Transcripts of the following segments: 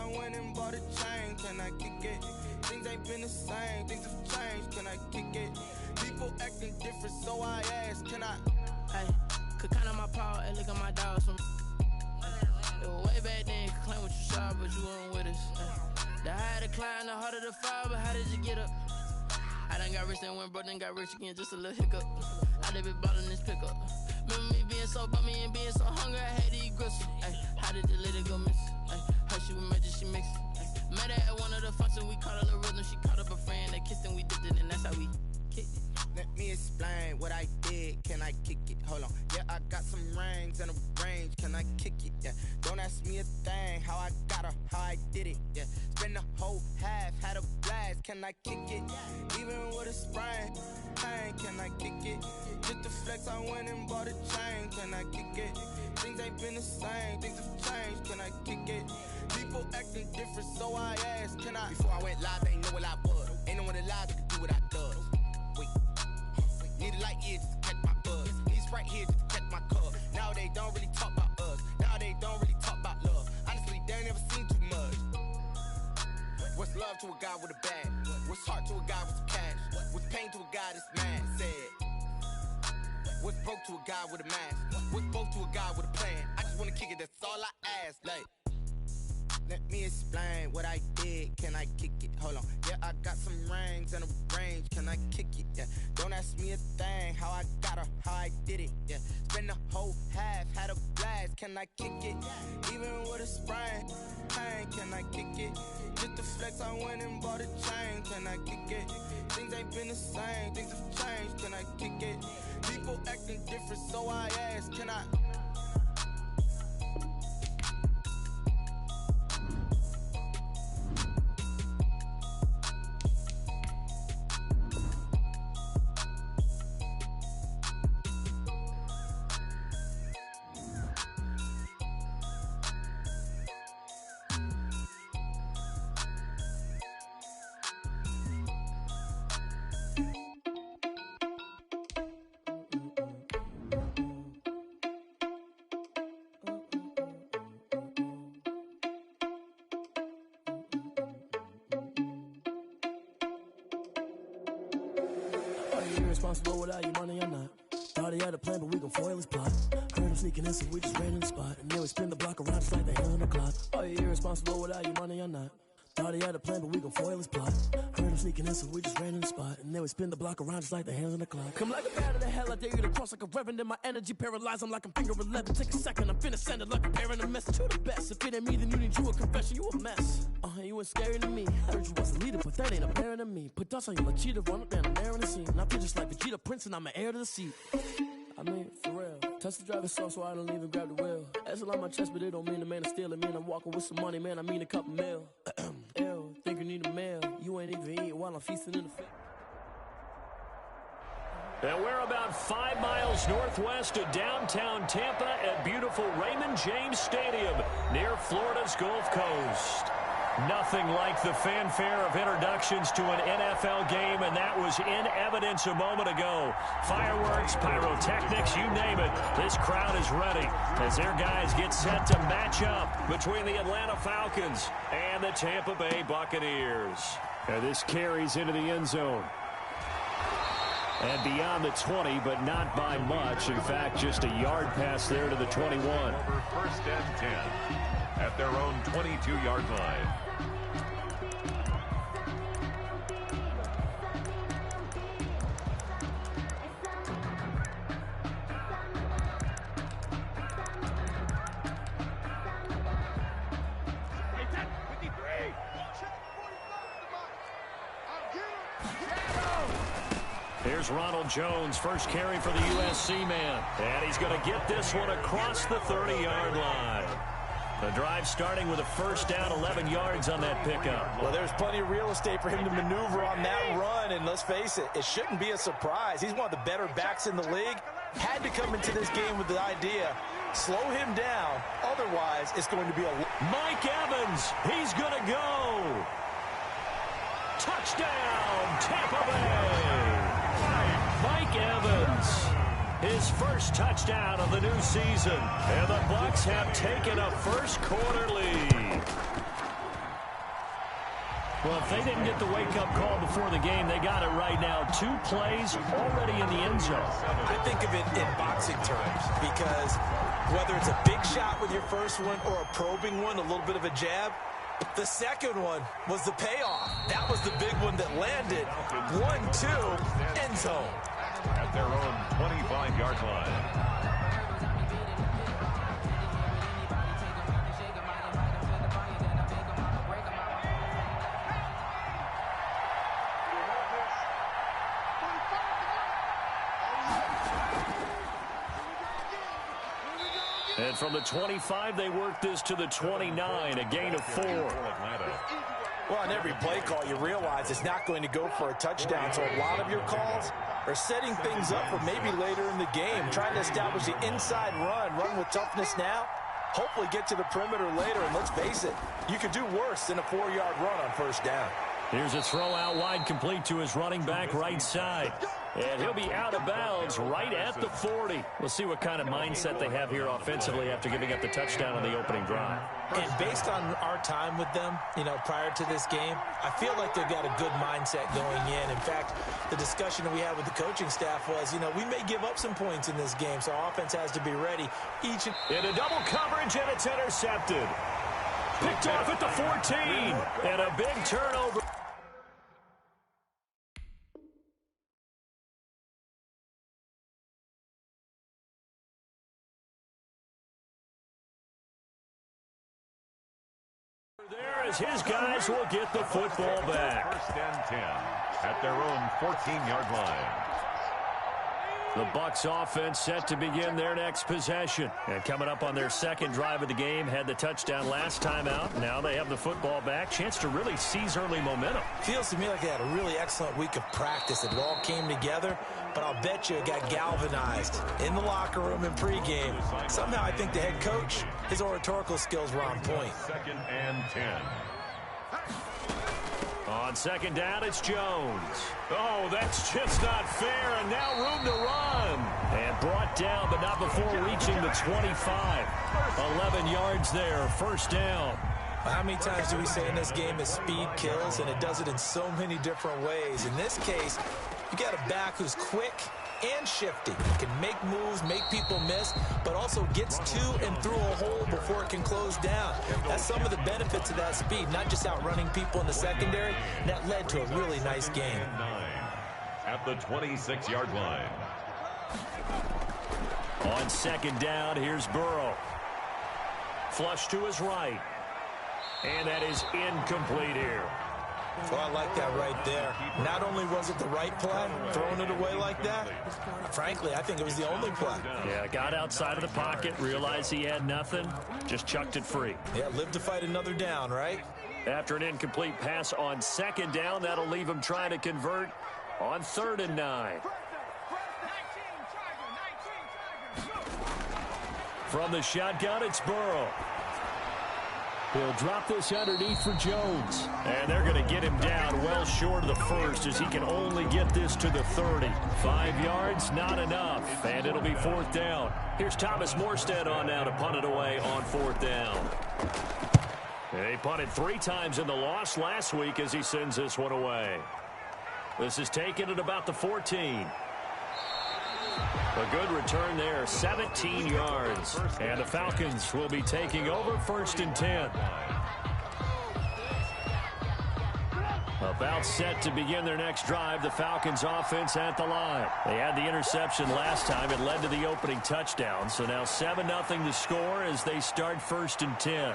I went and bought a chain. Can I kick it? Things ain't been the same. Things have changed. Can I kick it? People acting different, so I ask, can I? Hey, could count on my power and look at my dogs from. It was way back then, could claim what you saw, but you weren't with us. The higher the climb, the harder the fall, but how did you get up? I done got rich and went broke, then got rich again, just a little hiccup. I done been ballin' this pickup. Remember me being so bummy and being so hungry, I had to eat gristle. Ay, how did the lady go miss? Ay, her she was magic, she mixed. Met her at one of the functions, we caught her the rhythm, she caught up a friend, they kissed and we dipped it, and that's how we kicked it. Let me explain what I did. Can I kick it? Hold on. Yeah, I got some rings and a range. Can I kick it? Yeah. Don't ask me a thing. How I got her, how I did it. Yeah. Spend the whole half, had a blast. Can I kick it? Even with a sprain. Pain, can I kick it? Just the flex, I went and bought a chain. Can I kick it? Things ain't been the same. Things have changed. Can I kick it? People acting different, so I ask, can I? Before I went live, they ain't know what I was. Ain't no one alive that could do what I does. Wait. Need a light here just to catch my buzz. Need Sprite here just to catch my cup. Now they don't really talk about us. Now they don't really talk about love. Honestly, they ain't never seen too much. What's love to a guy with a bag? What's heart to a guy with some cash? What's pain to a guy that's mad? Said. What's broke to a guy with a mask? What's both to a guy with a plan? I just wanna kick it, that's all I ask. Like, let me explain what I did. Can I kick it? Hold on. Yeah, I got some rings and a range. Can I kick it? Yeah. Don't ask me a thing. How I got her, how I did it. Yeah. Spend the whole half, had a blast. Can I kick it? Even with a sprain. Pain, can I kick it? Just the flex, I went and bought a chain. Can I kick it? Things ain't been the same. Things have changed. Can I kick it? People acting different, so I ask, can I? Responsible without your money or not. Thought he had a plan, but we gon' foil his plot. Heard him sneaking in, so we just ran in the spot. And then we spin the block around just like the hand on the clock. Are you irresponsible without your money or not? Thought he had a plan, but we gon' foil his plot. Heard him sneaking in, so we just ran in the spot. And then we spin the block around just like the hands on the clock. Come like a bat of the hell, I dare you to cross like a reverend. In my energy paralyzed, I'm like I'm finger 11. Take a second, I'm finna send it like a parent a message to the best. If it ain't me, then you need you a confession, you a mess. You ain't scary to me. Heard you was a leader, but that ain't apparent to me. Put dust on you like cheetah, run up down, I'm there in the scene. And I feel just like Vegeta Prince, and I'm an heir to the seat. I mean, for real. Touch the driver's soft, so I don't even grab the wheel. That's a lot on my chest, but it don't mean the man is stealing. Man, I'm walking with some money, man, I mean a couple mil. Ew, think you need a meal. You ain't even eating while I'm feasting in the field. And we're about 5 miles northwest of downtown Tampa at beautiful Raymond James Stadium near Florida's Gulf Coast. Nothing like the fanfare of introductions to an NFL game, and that was in evidence a moment ago. Fireworks, pyrotechnics, you name it. This crowd is ready as their guys get set to match up between the Atlanta Falcons and the Tampa Bay Buccaneers. And this carries into the end zone. And beyond the 20, but not by much. In fact, just a yard pass there to the 21. Over first and 10 at their own 22-yard line. Here's Ronald Jones, first carry for the USC man. And he's going to get this one across the 30-yard line. The drive starting with a first down, 11 yards on that pickup. Well, there's plenty of real estate for him to maneuver on that run, and let's face it, it shouldn't be a surprise. He's one of the better backs in the league. Had to come into this game with the idea, slow him down, otherwise it's going to be a... Mike Evans, he's going to go. Touchdown, Tampa Bay. Mike Evans, his first touchdown of the new season, and the Bucs have taken a first quarter lead. If they didn't get the wake-up call before the game, they got it right now. 2 plays already in the end zone. I think of it in boxing terms because whether it's a big shot with your first one or a probing one, a little bit of a jab, the second one was the payoff. That was the big one that landed. 1-2, end zone. At their own 25-yard line. And from the 25, they work this to the 29, a gain of 4. Well, on every play call, you realize it's not going to go for a touchdown, so a lot of your calls are setting things up for maybe later in the game, trying to establish the inside run with toughness now, hopefully get to the perimeter later, and let's face it, you could do worse than a 4-yard run on first down. Here's a throw out wide, complete to his running back right side. And he'll be out of bounds right at the 40. We'll see what kind of mindset they have here offensively after giving up the touchdown on the opening drive. And based on our time with them, prior to this game, I feel like they've got a good mindset going in. In fact, the discussion that we had with the coaching staff was, we may give up some points in this game, so our offense has to be ready. In a double coverage, and it's intercepted. Picked off at the 14, and a big turnover. There as his guys will get the football back. First and 10 at their own 14-yard line. The Bucs offense set to begin their next possession. And coming up on their second drive of the game, had the touchdown last time out. Now they have the football back. Chance to really seize early momentum. Feels to me like they had a really excellent week of practice. It all came together, but I'll bet you it got galvanized in the locker room in pregame. Somehow I think the head coach, his oratorical skills were on point. Second and 10. On second down, it's Jones. Oh, that's just not fair, and now room to run. And brought down, but not before reaching the 25. 11 yards there, first down. How many times do we say in this game that speed kills, and it does it in so many different ways? In this case, you got a back who's quick and shifty. Can make moves, make people miss, but also gets to and through a hole before it can close down. That's some of the benefits of that speed, not just outrunning people in the secondary. That led to a really nice game. 9 at the 26-yard line. On second down, here's Burrow. Flush to his right. And that is incomplete here. Well, I like that right there. Not only was it the right play, throwing it away like that, frankly, I think it was the only play. Yeah, got outside of the pocket, realized he had nothing, just chucked it free. Yeah, live to fight another down, right? After an incomplete pass on second down, that'll leave him trying to convert on 3rd and 9. From the shotgun, it's Burrow. He'll drop this underneath for Jones. And they're going to get him down well short of the first as he can only get this to the 30. 5 yards, not enough. And it'll be 4th down. Here's Thomas Morstead on now to punt it away on 4th down. He punted 3 times in the loss last week as he sends this one away. This is taken at about the 14. A good return there, 17 yards. And the Falcons will be taking over 1st and 10. About set to begin their next drive, the Falcons offense at the line. They had the interception last time. It led to the opening touchdown. So now 7-0 the score as they start 1st and 10.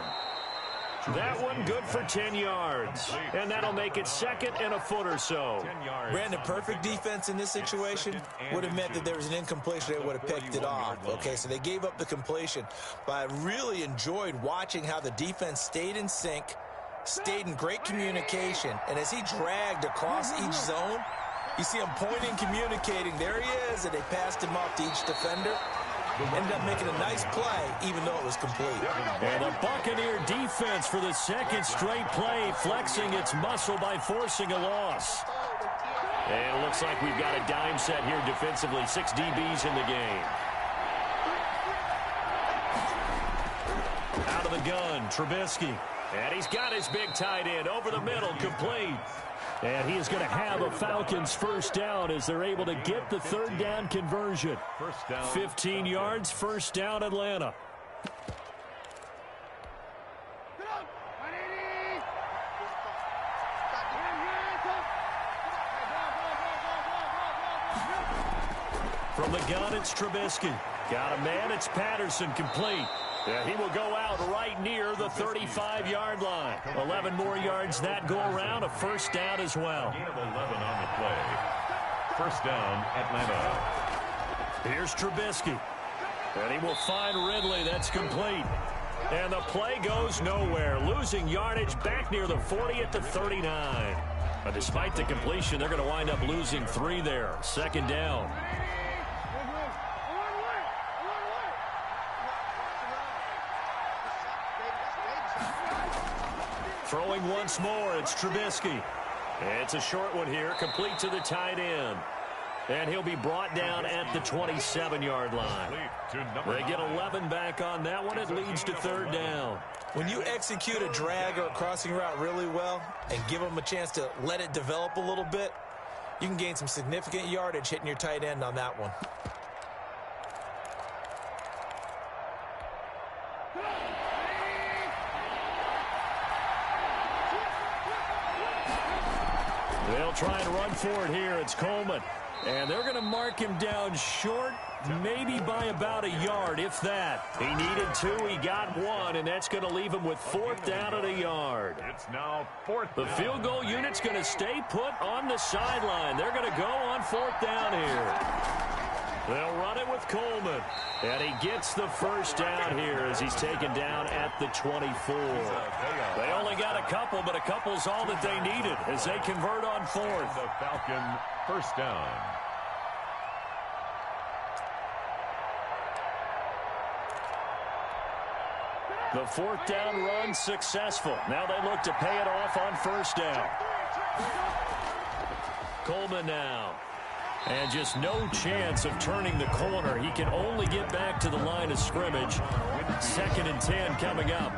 That one good for 10 yards. And that'll make it 2nd and a foot or so. Brandon, perfect defense in this situation would have meant that there was an incompletion. They would have picked it off. Okay, so they gave up the completion. But I really enjoyed watching how the defense stayed in sync, stayed in great communication. And as he dragged across each zone, you see him pointing, communicating. There he is, and they passed him off to each defender. Ended up making a nice play, even though it was complete. And the Buccaneer defense for the 2nd straight play, flexing its muscle by forcing a loss. And it looks like we've got a dime set here defensively. 6 DBs in the game. Out of the gun, Trubisky. And he's got his big tight end over the middle, complete. And he is going to have a Falcons first down as they're able to get the third down conversion. First down. 15 yards, first down, Atlanta. From the gun, it's Trubisky. Got a man, it's Patterson, complete. And he will go out right near the 35-yard line. 11 more yards that go around, a first down as well. Gain of 11 on the play. First down, Atlanta. Here's Trubisky. And he will find Ridley. That's complete. And the play goes nowhere. Losing yardage back near the 40 at the 39. But despite the completion, they're going to wind up losing 3 there. Second down. Throwing once more, it's Trubisky. It's a short one here, complete to the tight end. And he'll be brought down at the 27-yard line. They get 11 back on that one. It leads to third down. When you execute a drag or a crossing route really well and give them a chance to let it develop a little bit, you can gain some significant yardage hitting your tight end on that one. They'll try and run for it here. It's Coleman. And they're going to mark him down short, maybe by about a yard, if that. He needed 2, he got 1, and that's going to leave him with 4th down at a yard. It's now 4th The down. field goal unit's going to stay put on the sideline. They're going to go on 4th down here. They'll run it with Coleman. And he gets the first down here as he's taken down at the 24. They only got a couple, but a couple's all that they needed as they convert on 4th. The Falcon first down. The 4th down run successful. Now they look to pay it off on first down. Coleman now. And just no chance of turning the corner. He can only get back to the line of scrimmage. 2nd and 10 coming up.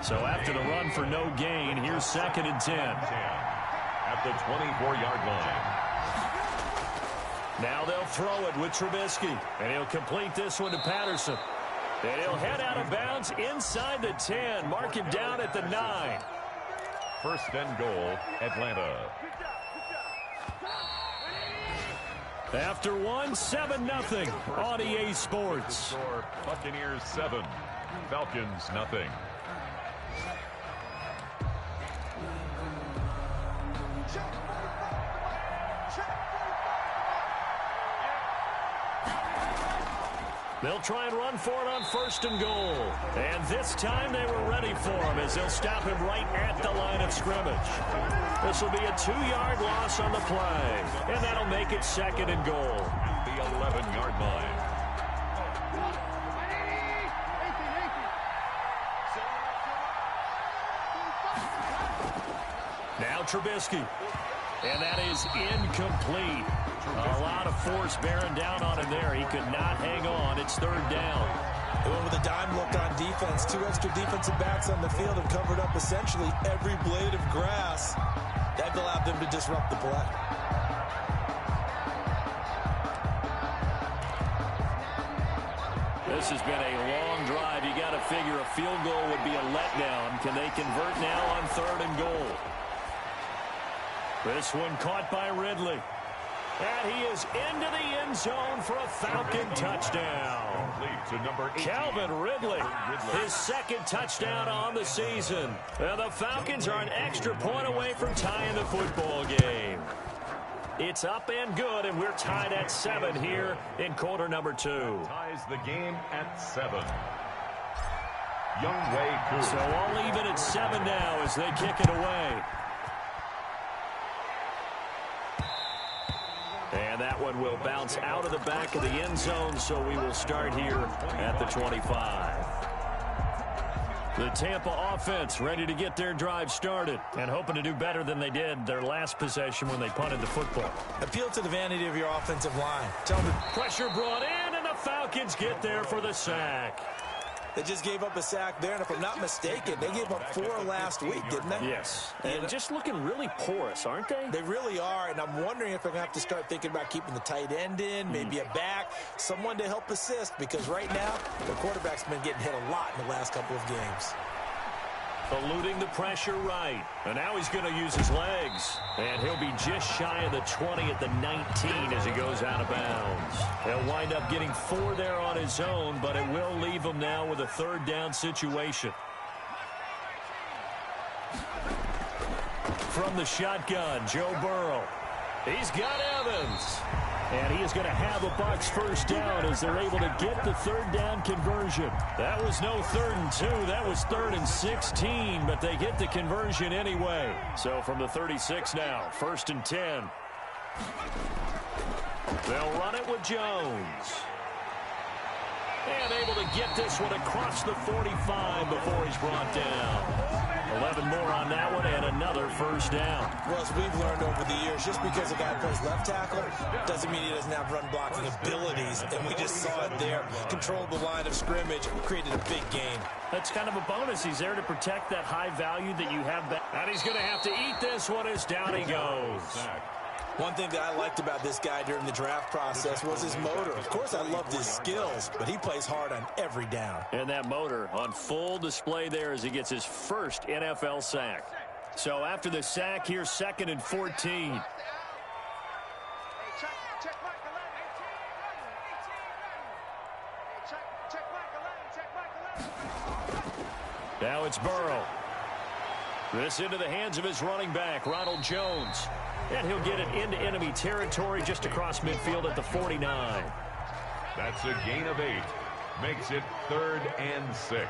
So after the run for no gain, here's 2nd and 10. At the 24-yard line. Now they'll throw it with Trubisky. And he'll complete this one to Patterson. And he'll head out of bounds inside the 10. Mark him down at the 9. First and goal, Atlanta. After 1, 7-0 on EA Sports. Score, Buccaneers 7, Falcons nothing. They'll try and run for it on 1st and goal. And this time they were ready for him as they'll stop him right at the line of scrimmage. This will be a 2-yard loss on the play. And that'll make it 2nd and goal. The 11-yard line. Now Trubisky. And that is incomplete. A lot of force bearing down on him there. He could not hang on. It's 3rd down. They went with a dime look on defense. 2 extra defensive backs on the field and covered up essentially every blade of grass. That allowed them to disrupt the play. This has been a long drive. You got to figure a field goal would be a letdown. Can they convert now on 3rd and goal? This one caught by Ridley. And he is into the end zone for a Falcon touchdown. To number 18. Calvin Ridley, his 2nd touchdown on the season. And the Falcons are an extra point away from tying the football game. It's up and good, and we're tied at 7 here in quarter number 2. Ties the game at 7. Younghoe Koo. So all even at 7 now as they kick it away. And that one will bounce out of the back of the end zone, so we will start here at the 25. The Tampa offense ready to get their drive started and hoping to do better than they did their last possession when they punted the football. Appeal to the vanity of your offensive line. Tell them Pressure brought in, and the Falcons get there for the sack. They just gave up a sack there, and if I'm not mistaken, they gave up 4 last week, didn't they? Yes, and just looking really porous, aren't they? They really are, and I'm wondering if they're going to have to start thinking about keeping the tight end in, maybe a back, someone to help assist, because right now, the quarterback's been getting hit a lot in the last couple of games. Eluding the pressure right. And now he's going to use his legs. And he'll be just shy of the 20 at the 19 as he goes out of bounds. He'll wind up getting 4 there on his own, but it will leave him now with a 3rd down situation. From the shotgun, Joe Burrow. He's got Evans. And he is going to have a Bucs 1st down as they're able to get the 3rd down conversion. That was no 3rd and 2. That was 3rd and 16, but they get the conversion anyway. So from the 36 now, 1st and 10. They'll run it with Jones. And able to get this one across the 45 before he's brought down. 11 more on that one and another 1st down. Well, as we've learned over the years, just because a guy plays left tackle doesn't mean he doesn't have run blocking abilities. And we just saw it there. Controlled the line of scrimmage, created a big gain. That's kind of a bonus. He's there to protect that high value that you have back. And he's going to have to eat this one as down he goes. One thing that I liked about this guy during the draft process was his motor. Of course, I loved his skills, but he plays hard on every down. And that motor on full display there as he gets his 1st NFL sack. So after the sack, here's 2nd and 14. Now it's Burrow. This into the hands of his running back, Ronald Jones. And he'll get it into enemy territory just across midfield at the 49. That's a gain of 8. Makes it 3rd and 6.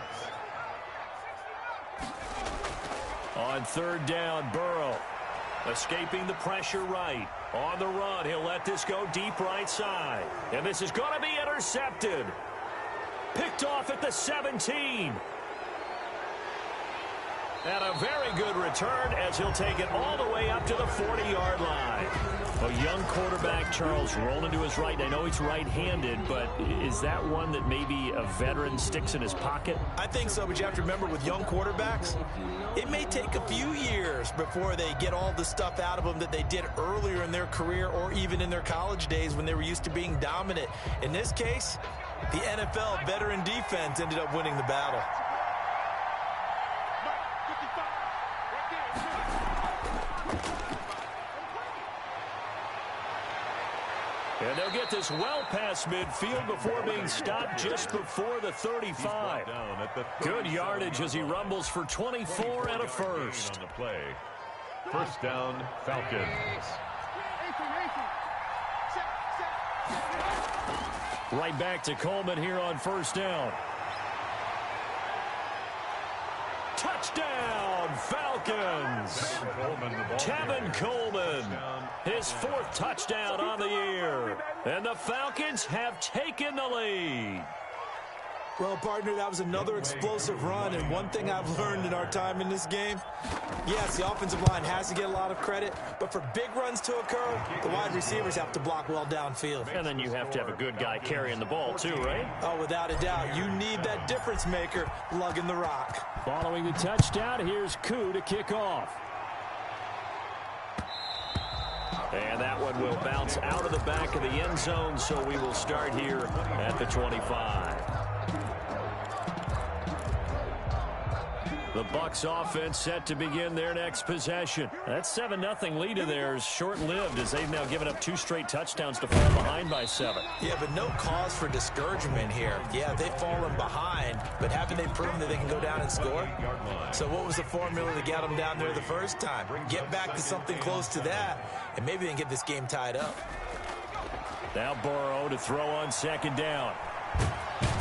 On 3rd down, Burrow. Escaping the pressure right. On the run, he'll let this go deep right side. And this is going to be intercepted. Picked off at the 17. And a very good return as he'll take it all the way up to the 40-yard line. A young quarterback, Charles, rolling to his right. I know he's right-handed, but is that one that maybe a veteran sticks in his pocket? I think so, but you have to remember with young quarterbacks, it may take a few years before they get all the stuff out of them that they did earlier in their career or even in their college days when they were used to being dominant. In this case, the NFL veteran defense ended up winning the battle. And they'll get this well past midfield before being stopped just before the 35. Good yardage as he rumbles for 24 and a 1st. On the play. 1st down, Falcons. Right back to Coleman here on 1st down. Touchdown, Falcons! Tevin Coleman, his 4th touchdown on the year. And the Falcons have taken the lead. Well, partner, that was another explosive run, and one thing I've learned in our time in this game, yes, the offensive line has to get a lot of credit, but for big runs to occur, the wide receivers have to block well downfield. And then you have to have a good guy carrying the ball too, right? Oh, without a doubt. You need that difference maker lugging the rock. Following the touchdown, here's Koo to kick off. And that one will bounce out of the back of the end zone, so we will start here at the 25. The Bucs offense set to begin their next possession. That 7-0 lead of theirs short-lived as they've now given up 2 straight touchdowns to fall behind by 7. Yeah, but no cause for discouragement here. Yeah, they've fallen behind, but haven't they proven that they can go down and score? So what was the formula to get them down there the first time? Get back to something close to that, and maybe they can get this game tied up. Now Burrow to throw on 2nd down.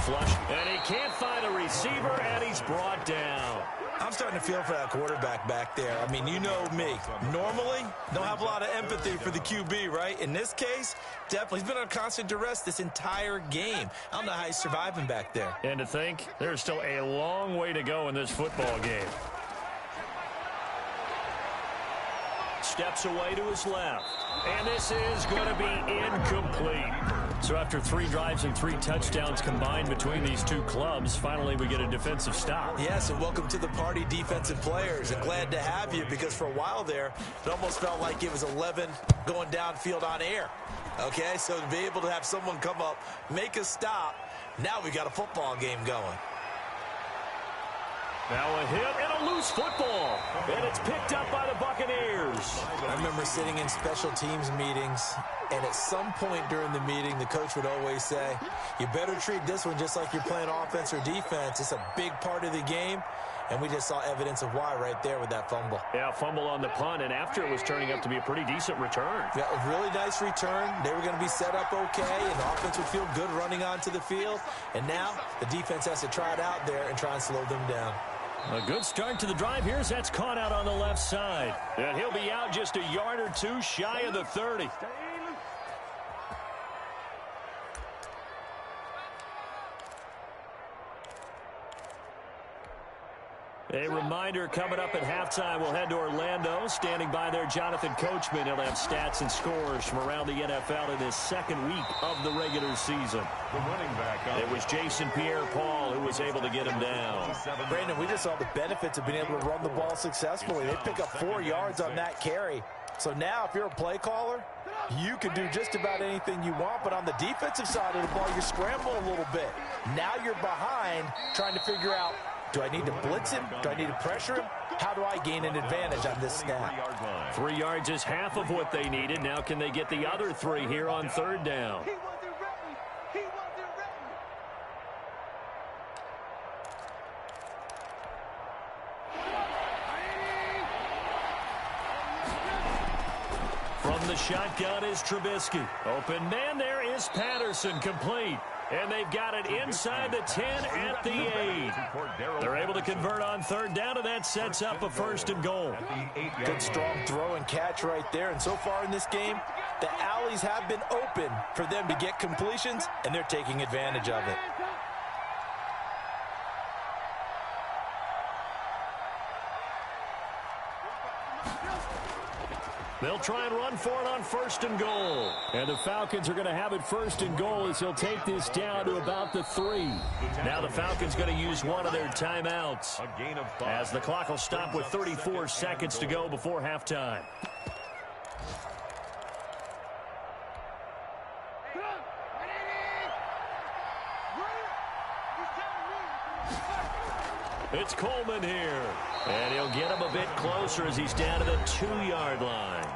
Flush, and he can't find a receiver, and he's brought down. I'm starting to feel for that quarterback back there. I mean, you know me. Normally, don't have a lot of empathy for the QB, right? In this case, definitely. He's been on constant duress this entire game. I don't know how he's surviving back there. And to think, there's still a long way to go in this football game. Steps away to his left. And this is going to be incomplete. So after 3 drives and 3 touchdowns combined between these two clubs, finally we get a defensive stop. Yes, and welcome to the party, defensive players. And glad to have you, because for a while there, it almost felt like it was 11 going downfield on air. Okay, so to be able to have someone come up, make a stop, now we got a football game going. Now a hit and a loose football. And it's picked up by the Buccaneers. I remember sitting in special teams meetings, and at some point during the meeting, the coach would always say, you better treat this one just like you're playing offense or defense. It's a big part of the game. And we just saw evidence of why right there with that fumble. Yeah, fumble on the punt, and after it was turning up to be a pretty decent return. Yeah, a really nice return. They were going to be set up okay, and the offense would feel good running onto the field. And now the defense has to try it out there and try and slow them down. A good start to the drive here as that's caught out on the left side. And he'll be out just a yard or two shy of the 30. A reminder, coming up at halftime, we'll head to Orlando. Standing by there, Jonathan Coachman. He'll have stats and scores from around the NFL in his second week of the regular season. The running back. It was Jason Pierre-Paul who was able to get him down. Brandon, we just saw the benefits of being able to run the ball successfully. They pick up 4 yards on that carry. So now if you're a play caller, you can do just about anything you want. But on the defensive side of the ball, you scramble a little bit. Now you're behind trying to figure out, do I need to blitz him? Do I need to pressure him? How do I gain an advantage on this snap? 3 yards is half of what they needed. Now can they get the other 3 here on third down? From the shotgun is Trubisky. Open man there is Patterson, complete. And they've got it inside the 10 at the 8. They're able to convert on third down, and that sets up a 1st and goal. Good strong throw and catch right there. And so far in this game, the alleys have been open for them to get completions, and they're taking advantage of it. They'll try and run for it on 1st and goal. And the Falcons are going to have it 1st and goal as he'll take this down to about the 3. Now the Falcons going to use one of their timeouts as the clock will stop with 34 seconds to go before halftime. It's Coleman here. And he'll get him a bit closer as he's down to the 2-yard line.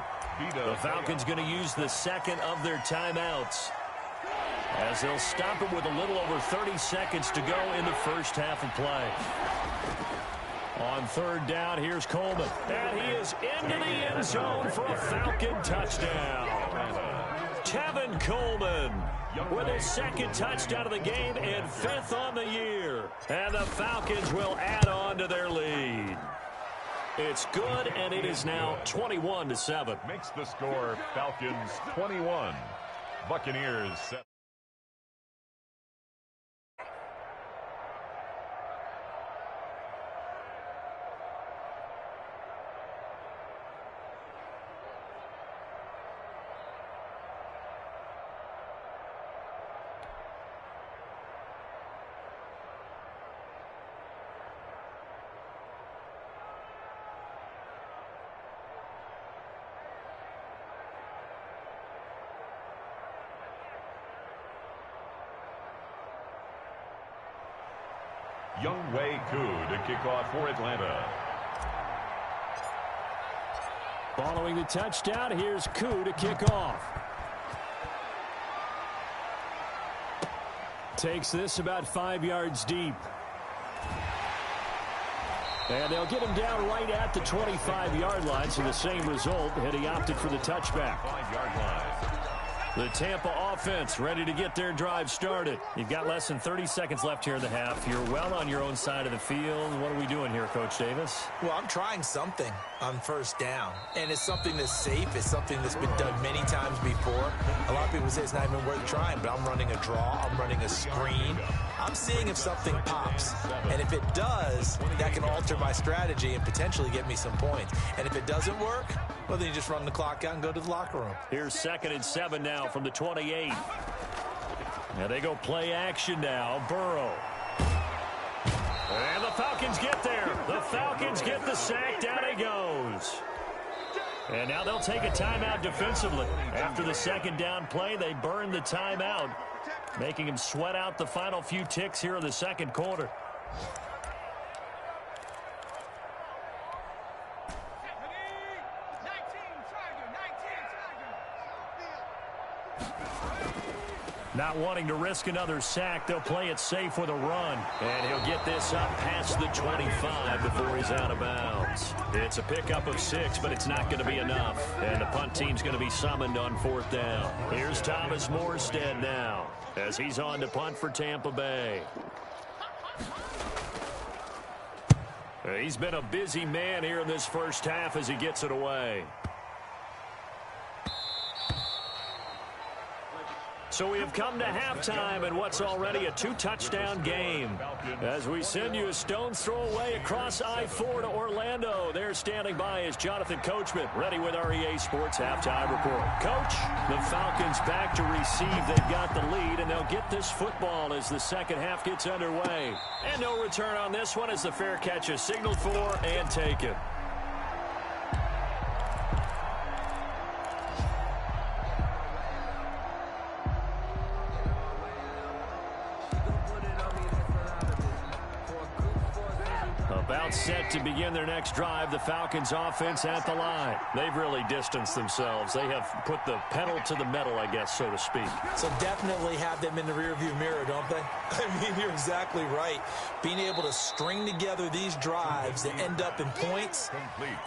The Falcons going to use the second of their timeouts as they'll stop him with a little over 30 seconds to go in the first half of play. On third down, here's Coleman. And he is into the end zone for a Falcon touchdown. Tevin Coleman with his 2nd touchdown of the game and 5th on the year. And the Falcons will add on to their lead. It's good, and it is now 21-7. Makes the score Falcons 21, Buccaneers 7. Younghoe Koo to kick off for Atlanta. Following the touchdown, here's Koo to kick off. Takes this about 5 yards deep. And they'll get him down right at the 25-yard line, so the same result, and he opted for the touchback. 5-yard line. The Tampa offense ready to get their drive started. You've got less than 30 seconds left here in the half. You're well on your own side of the field. What are we doing here, Coach Davis? Well, I'm trying something on 1st down, and it's something that's safe. It's something that's been done many times before. A lot of people say it's not even worth trying, but I'm running a draw. I'm running a screen. I'm seeing if something pops, and if it does, that can alter my strategy and potentially get me some points. And if it doesn't work, well, then you just run the clock out and go to the locker room. Here's 2nd and 7 now from the 28. Now they go play action now. Burrow. And the Falcons get there. The Falcons get the sack. Down he goes. And now they'll take a timeout defensively. After the second down play, they burn the timeout, making him sweat out the final few ticks here in the second quarter. Not wanting to risk another sack, they'll play it safe with a run. And he'll get this up past the 25 before he's out of bounds. It's a pickup of 6, but it's not going to be enough. And the punt team's going to be summoned on 4th down. Here's Thomas Morstead now as he's on to punt for Tampa Bay. He's been a busy man here in this first half as he gets it away. So we have come to halftime in what's already a 2-touchdown game. As we send you a stone's throw away across I-4 to Orlando. There standing by is Jonathan Coachman, ready with our EA Sports Halftime Report. Coach, the Falcons back to receive. They've got the lead, and they'll get this football as the second half gets underway. And no return on this one as the fair catch is signaled for and taken. About set to begin their next drive, the Falcons offense at the line. They've really distanced themselves. They have put the pedal to the metal, I guess, so to speak. So definitely have them in the rearview mirror, don't they? I mean, you're exactly right. Being able to string together these drives that end up in points,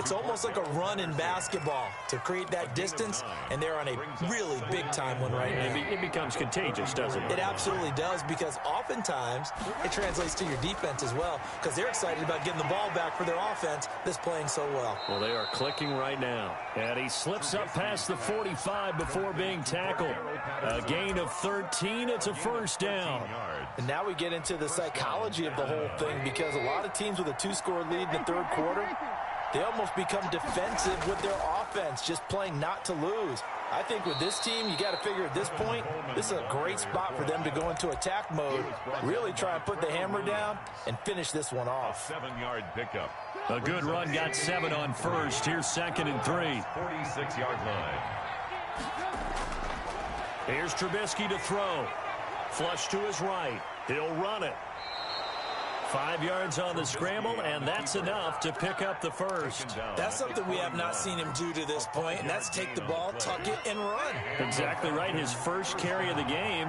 it's almost like a run in basketball to create that distance, and they're on a really big-time one right now. It becomes contagious, doesn't it? It absolutely does, because oftentimes it translates to your defense as well, because they're excited about getting the ball back for their offense that's playing so well. Well, they are clicking right now. And he slips up past the 45 before being tackled. A gain of 13. It's a first down. And now we get into the psychology of the whole thing, because a lot of teams with a 2-score lead in the third quarter, they almost become defensive with their offense, just playing not to lose. I think with this team, you got to figure at this point, this is a great spot for them to go into attack mode, really try and put the hammer down and finish this one off. 7-yard pickup. A good run, got 7 on first. Here's 2nd and 3. 46-yard line. Here's Trubisky to throw. Flush to his right. He'll run it. 5 yards on the scramble, and that's enough to pick up the first. That's something we have not seen him do to this point, and that's take the ball, tuck it, and run. Exactly right. His first carry of the game.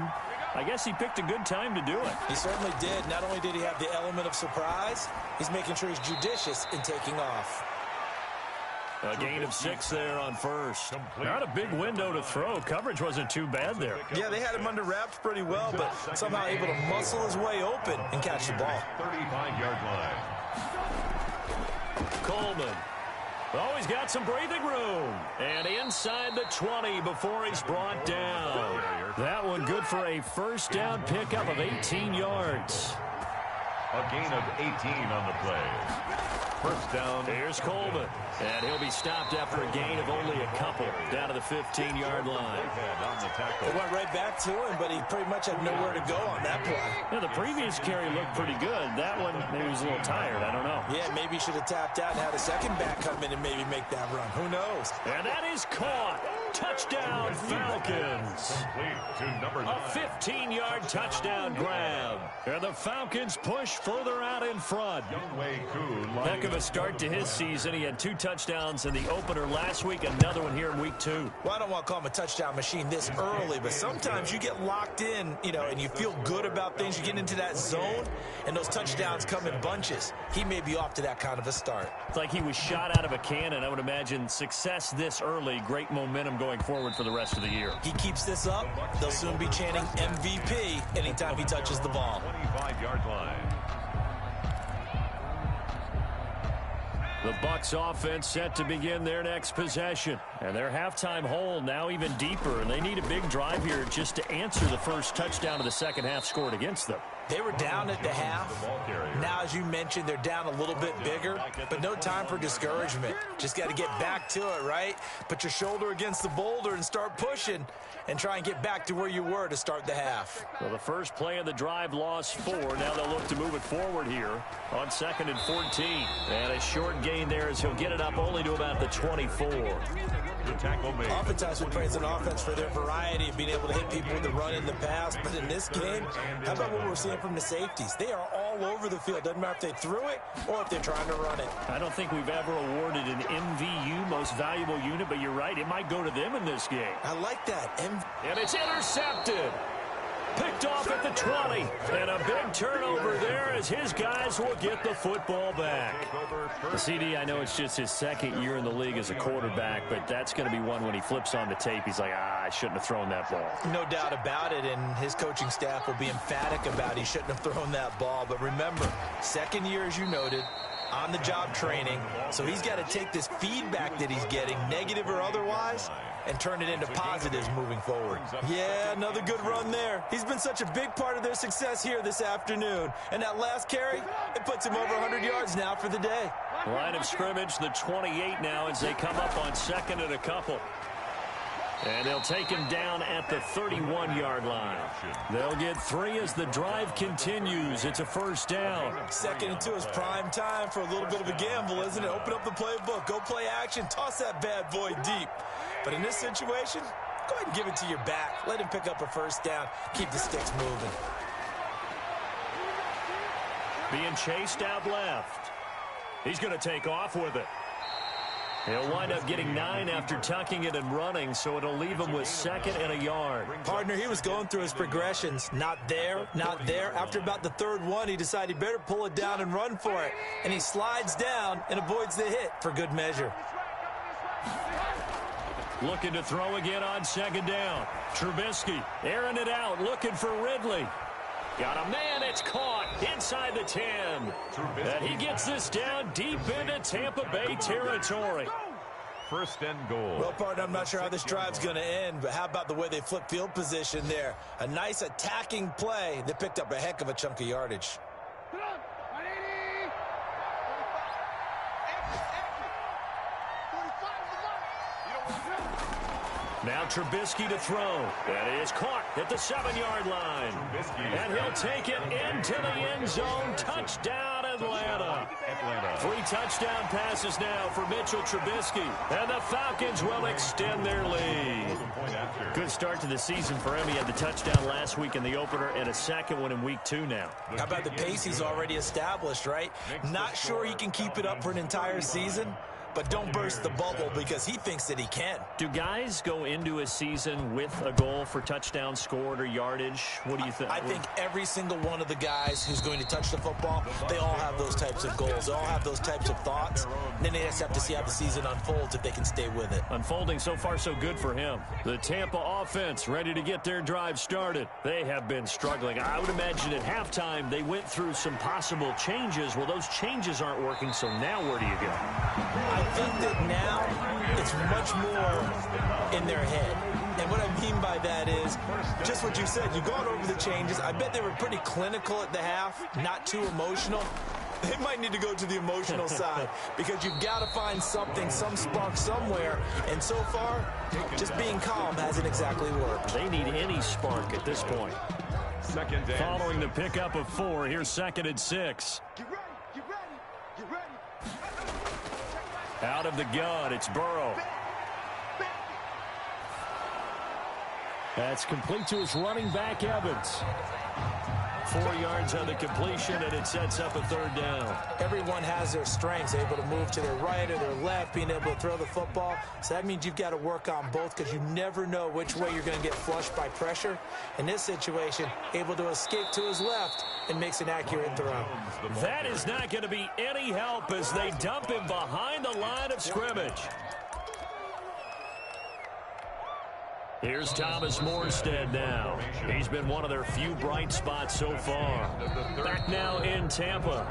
I guess he picked a good time to do it. He certainly did. Not only did he have the element of surprise, he's making sure he's judicious in taking off. A gain of 6 there on first. Not a big window to throw. Coverage wasn't too bad there. Yeah, they had him under wraps pretty well, but somehow able to muscle his way open and catch the ball. 35-yard line. Coleman. Oh, he's got some breathing room. And inside the 20 before he's brought down. That one good for a first down pickup of 18 yards. A gain of 18 on the play. First down. Here's Coleman. And he'll be stopped after a gain of only a couple down to the 15-yard line. It went right back to him, but he pretty much had nowhere to go on that play. Yeah, the previous carry looked pretty good. That one, maybe he was a little tired. I don't know. Yeah, maybe he should have tapped out and had a second back come in and maybe make that run. Who knows? And that is caught. Touchdown, Falcons. A 15-yard touchdown grab. And the Falcons push further out in front. Heck of a start to his season. He had 2 touchdowns in the opener last week, another one here in week 2. Well, I don't want to call him a touchdown machine this early, but sometimes you get locked in, and you feel good about things. You get into that zone, and those touchdowns come in bunches. He may be off to that kind of a start. It's like he was shot out of a cannon. I would imagine success this early, great momentum going forward for the rest of the year. He keeps this up, they'll soon be chanting MVP anytime he touches the ball. 25-yard line. The Bucs offense set to begin their next possession. And their halftime hole now even deeper. And they need a big drive here just to answer the first touchdown of the second half scored against them. They were down at the half. Now, as you mentioned, they're down a little bit bigger, but no time for discouragement. Just got to get back to it, right? Put your shoulder against the boulder and start pushing and try and get back to where you were to start the half. Well, the first play of the drive lost 4. Now they'll look to move it forward here on 2nd and 14. And a short gain there as he'll get it up only to about the 24. The tackle made. Oftentimes we praise an offense for their variety of being able to hit people with the run in the pass, but in this game, how about what we're seeing from the safeties? They are all over the field. Doesn't matter if they threw it or if they're trying to run it. I don't think we've ever awarded an MVU, most valuable unit, but you're right, it might go to them in this game. I like that. And it's intercepted. Picked off at the 20. And a big turnover there as his guys will get the football back. CD, I know it's just his second year in the league as a quarterback, but that's going to be one when he flips on the tape. He's like, I shouldn't have thrown that ball. No doubt about it, and his coaching staff will be emphatic about he shouldn't have thrown that ball. But remember, second year, as you noted, on-the-job training, so he's got to take this feedback that he's getting, negative or otherwise, and turn it into positives moving forward. Yeah, another good run there. He's been such a big part of their success here this afternoon. And that last carry, it puts him over 100 yards now for the day. Line of scrimmage, the 28 now as they come up on 2nd and a couple. And they'll take him down at the 31-yard line. They'll get 3 as the drive continues. It's a first down. 2nd and 2 is prime time for a little bit of a gamble, isn't it? Open up the playbook, go play action, toss that bad boy deep. But in this situation, go ahead and give it to your back. Let him pick up a first down. Keep the sticks moving. Being chased out left. He's going to take off with it. He'll wind up getting 9 after tucking it and running, so it'll leave him with 2nd and a yard. Partner, he was going through his progressions. Not there, not there. After about the 3rd one, he decided he better pull it down and run for it. And he slides down and avoids the hit for good measure. Looking to throw again on 2nd down. Trubisky airing it out, looking for Ridley. Got a man, it's caught inside the 10. And he gets this down deep into Tampa Bay territory. 1st and goal. Well, partner, I'm not sure how this drive's going to end, but how about the way they flip field position there? A nice attacking play. They picked up a heck of a chunk of yardage. Now Trubisky to throw. That is caught at the 7-yard line. And he'll take it into the end zone. Touchdown, Atlanta. 3 touchdown passes now for Mitchell Trubisky. And the Falcons will extend their lead. Good start to the season for him. He had the touchdown last week in the opener and a second one in week 2 now. How about the pace he's already established, right? Not sure he can keep it up for an entire season, but don't burst the bubble because he thinks that he can. Do guys go into a season with a goal for touchdowns scored or yardage? What do you think? I think every single one of the guys who's going to touch the football, they all have those types of goals. They all have those types of thoughts. And then they just have to see how the season unfolds if they can stay with it. Unfolding so far so good for him. The Tampa offense ready to get their drive started. They have been struggling. I would imagine at halftime they went through some possible changes. Well, those changes aren't working, so now where do you go? I think that now it's much more in their head. And what I mean by that is just what you said. You've gone over the changes. I bet they were pretty clinical at the half, not too emotional. They might need to go to the emotional side because you've got to find something, some spark somewhere. And so far, just being calm hasn't exactly worked. They need any spark at this point. 2nd down. Following the pickup of 4, here's 2nd and 6. Out of the gun, it's Burrow. That's complete to his running back, Evans. 4 yards on the completion, and it sets up a 3rd down. Everyone has their strengths, able to move to their right or their left, being able to throw the football. So that means you've got to work on both because you never know which way you're going to get flushed by pressure. In this situation, able to escape to his left and makes an accurate throw. That is not going to be any help as they dump him behind the line of scrimmage. Here's Thomas Morstead now. He's been one of their few bright spots so far. Back now in Tampa.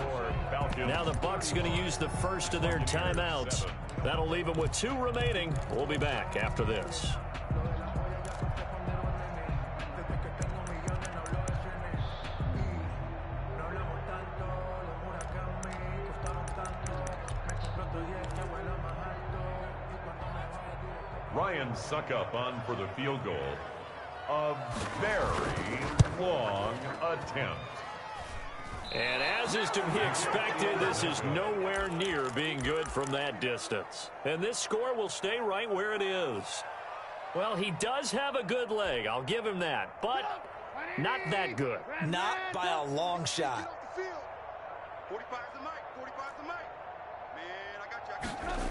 Now the Bucs going to use the first of their timeouts. That'll leave them with 2 remaining. We'll be back after this. Ryan Suckup on for the field goal. A very long attempt. And as is to be expected, this is nowhere near being good from that distance. And this score will stay right where it is. Well, he does have a good leg, I'll give him that, but not that good. Not by a long shot. 45's the mic. 45's the mic. Man, I got you.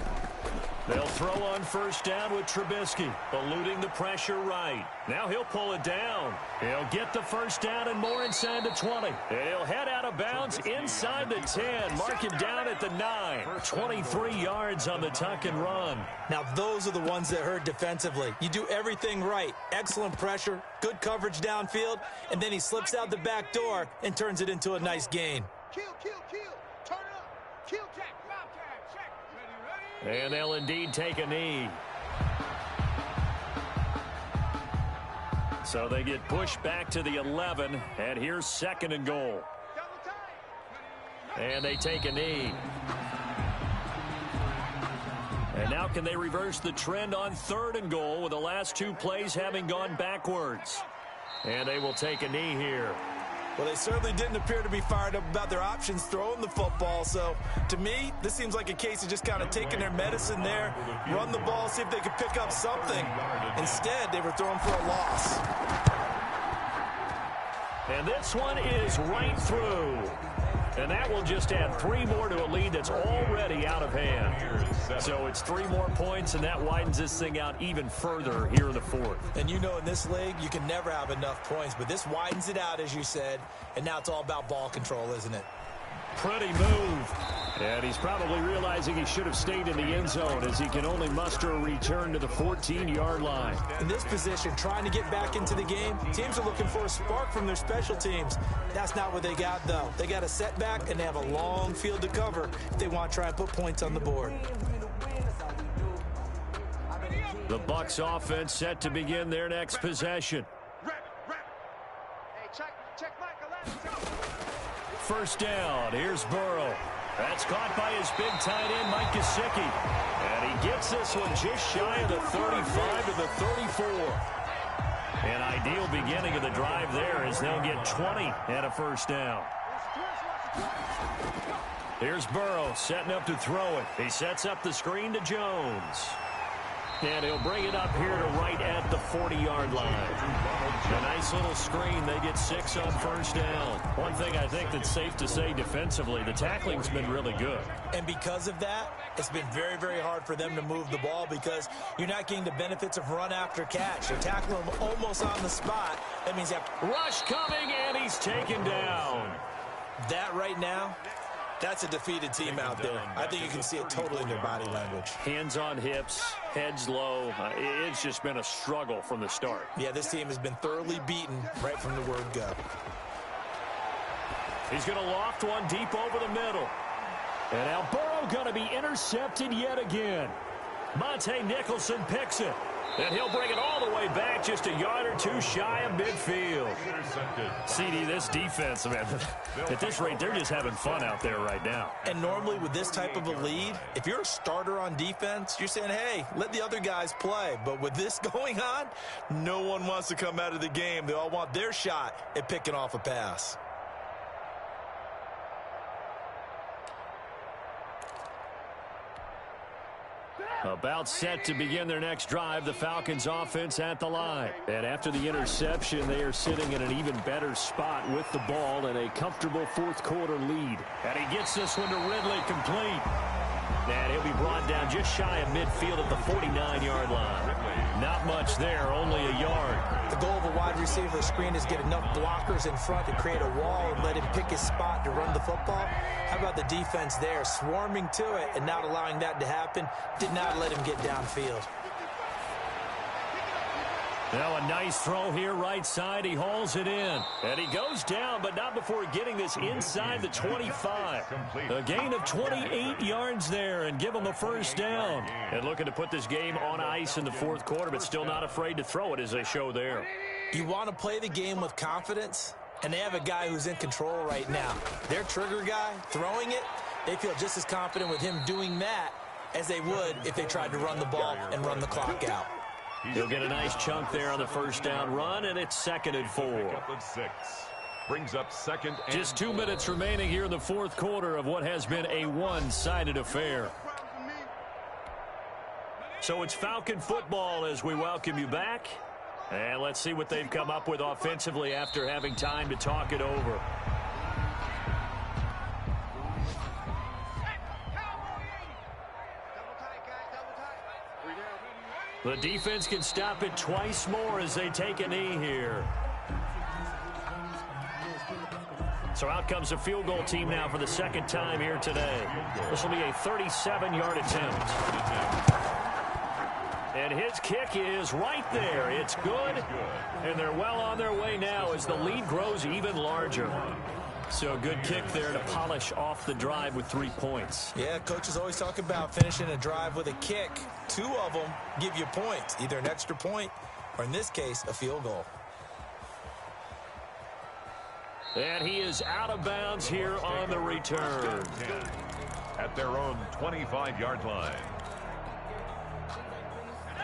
They'll throw on first down with Trubisky, eluding the pressure right. Now he'll pull it down. He'll get the first down and more inside the 20. And he'll head out of bounds inside the 10. Mark him down at the 9. 23 yards on the tuck and run. Now those are the ones that hurt defensively. You do everything right. Excellent pressure, good coverage downfield, and then he slips out the back door and turns it into a nice gain. Kill. Turn it up. Kill, check. Bobcat, check. Ready. And they'll indeed take a knee. So they get pushed back to the 11, and here's 2nd and goal. And they take a knee. And now can they reverse the trend on 3rd and goal with the last 2 plays having gone backwards? And they will take a knee here. Well, they certainly didn't appear to be fired up about their options throwing the football. So, to me, this seems like a case of just kind of taking their medicine there, run the ball, see if they could pick up something. Instead, they were throwing for a loss. And this one is right through. And that will just add 3 more to a lead that's already out of hand. So it's 3 more points, and that widens this thing out even further here in the 4th. And you know in this league, you can never have enough points, but this widens it out, as you said, and now it's all about ball control, isn't it? Pretty move. And he's probably realizing he should have stayed in the end zone as he can only muster a return to the 14-yard line. In this position, trying to get back into the game, teams are looking for a spark from their special teams. That's not what they got, though. They got a setback, and they have a long field to cover if they want to try and put points on the board. The Bucs offense set to begin their next possession. Hey, check Michael. First down. Here's Burrow. That's caught by his big tight end, Mike Gesicki. And he gets this one just shy of the 35 to the 34. An ideal beginning of the drive there as they'll get 20 and a first down. Here's Burrow setting up to throw it. He sets up the screen to Jones. And he'll bring it up here to right at the 40-yard line. A nice little screen. They get 6 on first down. One thing I think that's safe to say defensively, the tackling's been really good. And because of that, it's been very, very hard for them to move the ball because you're not getting the benefits of run after catch. They're tackling him almost on the spot. That means you have rush coming, and he's taken down. That right now, that's a defeated team out there. I think you can see it totally in their body language. Hands on hips, heads low. It's just been a struggle from the start. Yeah, this team has been thoroughly beaten right from the word go. He's going to loft one deep over the middle. And now Burrow going to be intercepted yet again. Monte Nicholson picks it. And he'll bring it all the way back just a yard or 2 shy of midfield. CD, this defense, man, at this rate, they're just having fun out there right now. And normally with this type of a lead, if you're a starter on defense, you're saying, hey, let the other guys play. But with this going on, no one wants to come out of the game. They all want their shot at picking off a pass. About set to begin their next drive, the Falcons offense at the line. And after the interception, they are sitting in an even better spot with the ball and a comfortable 4th quarter lead. And he gets this one to Ridley complete. And he'll be brought down just shy of midfield at the 49-yard line. Not much there, only a yard. The goal of a wide receiver screen is get enough blockers in front to create a wall and let him pick his spot to run the football. How about the defense there, swarming to it and not allowing that to happen? Did not let him get downfield. Now a nice throw here right side. He hauls it in. And he goes down, but not before getting this inside the 25. A gain of 28 yards there and give him a first down. And looking to put this game on ice in the 4th quarter, but still not afraid to throw it as they show there. You want to play the game with confidence, and they have a guy who's in control right now. Their trigger guy throwing it, they feel just as confident with him doing that as they would if they tried to run the ball and run the clock out. He'll get a nice chunk there on the first down run, and it's 2nd and 4. Brings up 2nd and just 2 minutes remaining here in the fourth quarter of what has been a one-sided affair. So it's Falcon football as we welcome you back. And let's see what they've come up with offensively after having time to talk it over. The defense can stop it twice more as they take a knee here. So out comes a field goal team now for the second time here today. This will be a 37-yard attempt. And his kick is right there. It's good. And they're well on their way now as the lead grows even larger. So a good kick there to polish off the drive with 3 points. Yeah, coaches always talk about finishing a drive with a kick. 2 of them give you points, either an extra point or, in this case, a field goal. And he is out of bounds here on the return. At their own 25-yard line.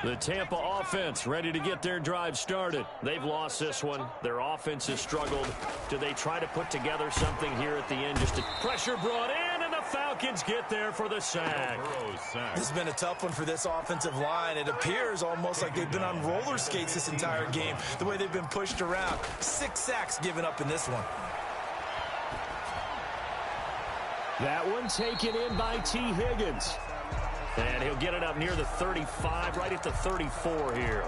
The Tampa offense ready to get their drive started. They've lost this one. Their offense has struggled. Do they try to put together something here at the end? Just a pressure brought in, and the Falcons get there for the sack. This has been a tough one for this offensive line. It appears almost like they've been on roller skates this entire game, the way they've been pushed around. 6 sacks given up in this one. That one taken in by T. Higgins. And he'll get it up near the 35, right at the 34 here.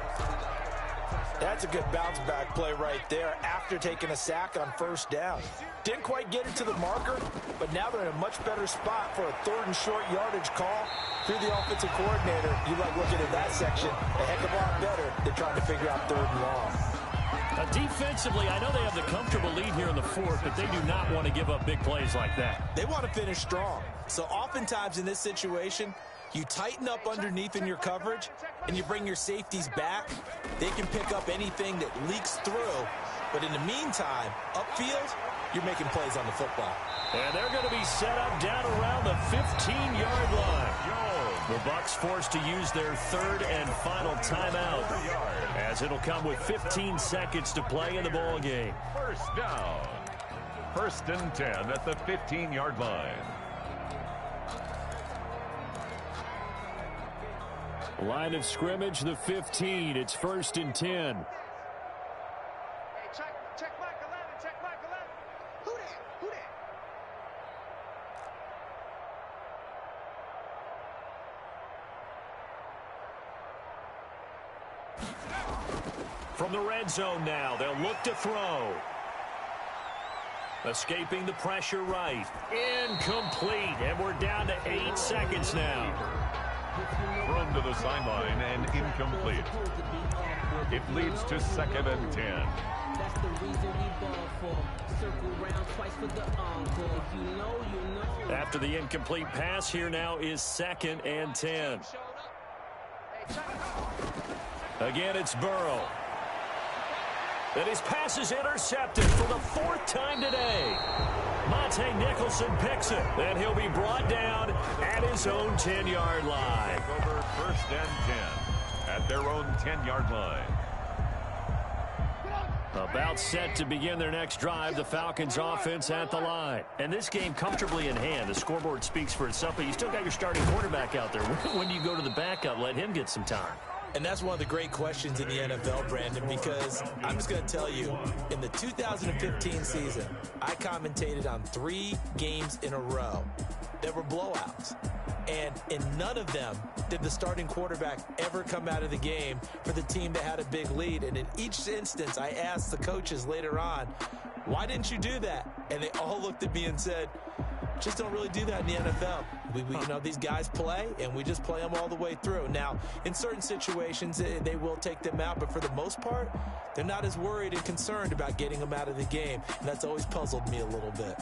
That's a good bounce back play right there after taking a sack on first down. Didn't quite get it to the marker, but now they're in a much better spot for a 3rd and short yardage call. Through the offensive coordinator, you like looking at that section a heck of a lot better than trying to figure out 3rd and long. Defensively, I know they have the comfortable lead here in the fourth, but they do not want to give up big plays like that. They want to finish strong. So oftentimes in this situation, you tighten up underneath in your coverage, and you bring your safeties back. They can pick up anything that leaks through. But in the meantime, upfield, you're making plays on the football. And they're going to be set up down around the 15-yard line. The Bucs forced to use their 3rd and final timeout, as it'll come with 15 seconds to play in the ball game. First down. 1st and 10 at the 15-yard line. Line of scrimmage, the 15. It's 1st and 10. Hey, check Mike 11, check Mike 11. Who that? Who that? From the red zone now, they'll look to throw. Escaping the pressure right. Incomplete, and we're down to 8 seconds now. Thrown to the sideline and incomplete. It leads to 2nd and 10. That's the reason we ball for. Circle round twice for the encore. If you know, you know. After the incomplete pass, here now is 2nd and 10. Again, it's Burrow. And his pass is intercepted for the 4th time today. Monte Nicholson picks it, and he'll be brought down at his own 10-yard line. Over 1st and 10 at their own 10-yard line. About set to begin their next drive, the Falcons offense at the line. And this game comfortably in hand. The scoreboard speaks for itself, but you still got your starting quarterback out there. When do you go to the backup, let him get some time? And that's one of the great questions in the NFL, Brandon, because I'm just going to tell you, in the 2015 season, I commentated on 3 games in a row that were blowouts. And in none of them did the starting quarterback ever come out of the game for the team that had a big lead. And in each instance, I asked the coaches later on, why didn't you do that? And they all looked at me and said, just don't really do that in the NFL. You know, these guys play, and we just play them all the way through. Now, in certain situations, they will take them out, but for the most part, they're not as worried and concerned about getting them out of the game, and that's always puzzled me a little bit.